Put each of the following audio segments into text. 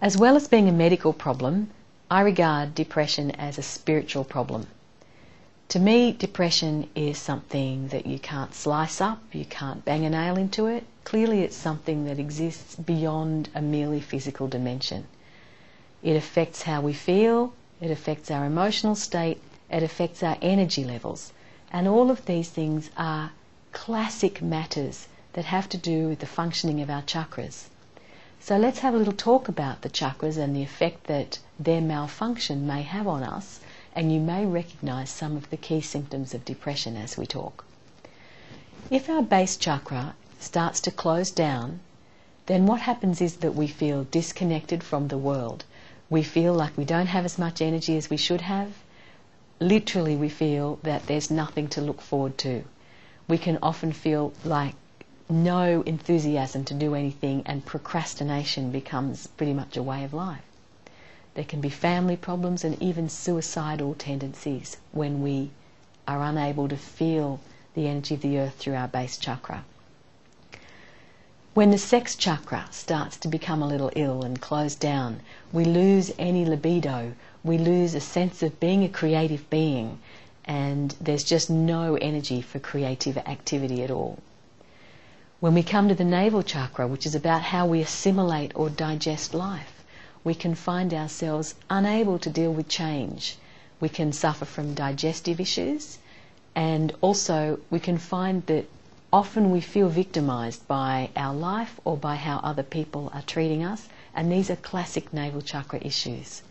As well as being a medical problem, I regard depression as a spiritual problem. To me, depression is something that you can't slice up, you can't bang a nail into it. Clearly it's something that exists beyond a merely physical dimension. It affects how we feel, it affects our emotional state, it affects our energy levels. And all of these things are classic matters that have to do with the functioning of our chakras. So let's have a little talk about the chakras and the effect that their malfunction may have on us, and you may recognise some of the key symptoms of depression as we talk. If our base chakra starts to close down, then what happens is that we feel disconnected from the world. We feel like we don't have as much energy as we should have. Literally, we feel that there's nothing to look forward to. We can often feel like no enthusiasm to do anything, and procrastination becomes pretty much a way of life. There can be family problems and even suicidal tendencies when we are unable to feel the energy of the earth through our base chakra. When the sex chakra starts to become a little ill and close down, we lose any libido, we lose a sense of being a creative being, and there's just no energy for creative activity at all. When we come to the navel chakra, which is about how we assimilate or digest life, we can find ourselves unable to deal with change. We can suffer from digestive issues, and also we can find that often we feel victimised by our life or by how other people are treating us, and these are classic navel chakra issues.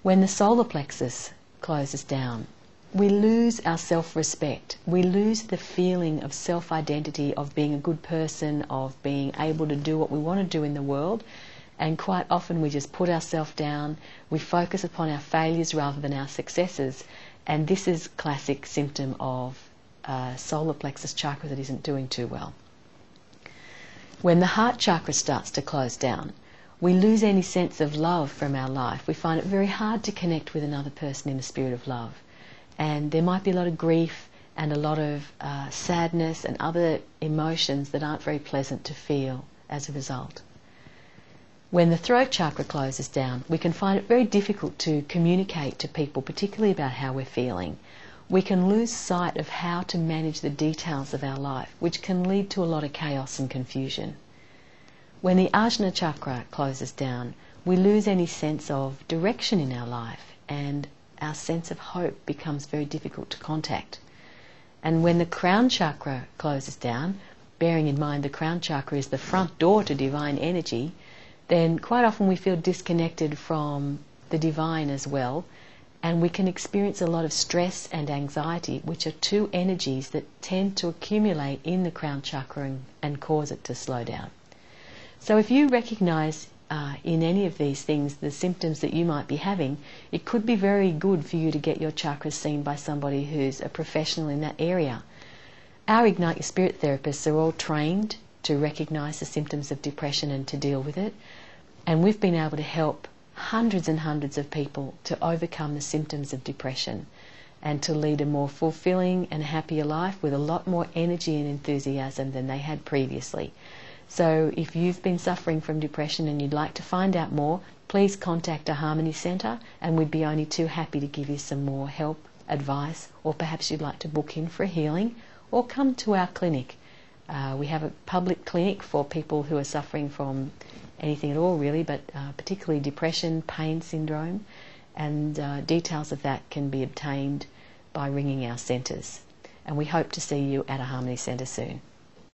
When the solar plexus closes down, we lose our self-respect. We lose the feeling of self-identity, of being a good person, of being able to do what we want to do in the world, and quite often we just put ourselves down. We focus upon our failures rather than our successes, and this is a classic symptom of solar plexus chakra that isn't doing too well. When the heart chakra starts to close down, we lose any sense of love from our life. We find it very hard to connect with another person in the spirit of love. And there might be a lot of grief and a lot of sadness and other emotions that aren't very pleasant to feel as a result. When the throat chakra closes down, we can find it very difficult to communicate to people, particularly about how we're feeling. We can lose sight of how to manage the details of our life, which can lead to a lot of chaos and confusion. When the Ajna chakra closes down, we lose any sense of direction in our life, and our sense of hope becomes very difficult to contact. And when the crown chakra closes down, bearing in mind the crown chakra is the front door to divine energy, then quite often we feel disconnected from the divine as well, and we can experience a lot of stress and anxiety, which are two energies that tend to accumulate in the crown chakra and cause it to slow down. So if you recognise in any of these things the symptoms that you might be having, it could be very good for you to get your chakras seen by somebody who's a professional in that area. Our Ignite Your Spirit therapists are all trained to recognise the symptoms of depression and to deal with it, and we've been able to help hundreds and hundreds of people to overcome the symptoms of depression and to lead a more fulfilling and happier life with a lot more energy and enthusiasm than they had previously. So if you've been suffering from depression and you'd like to find out more, please contact a Harmony Centre, and we'd be only too happy to give you some more help, advice, or perhaps you'd like to book in for a healing or come to our clinic. We have a public clinic for people who are suffering from anything at all really, but particularly depression, pain syndrome, and details of that can be obtained by ringing our centres. And we hope to see you at a Harmony Centre soon.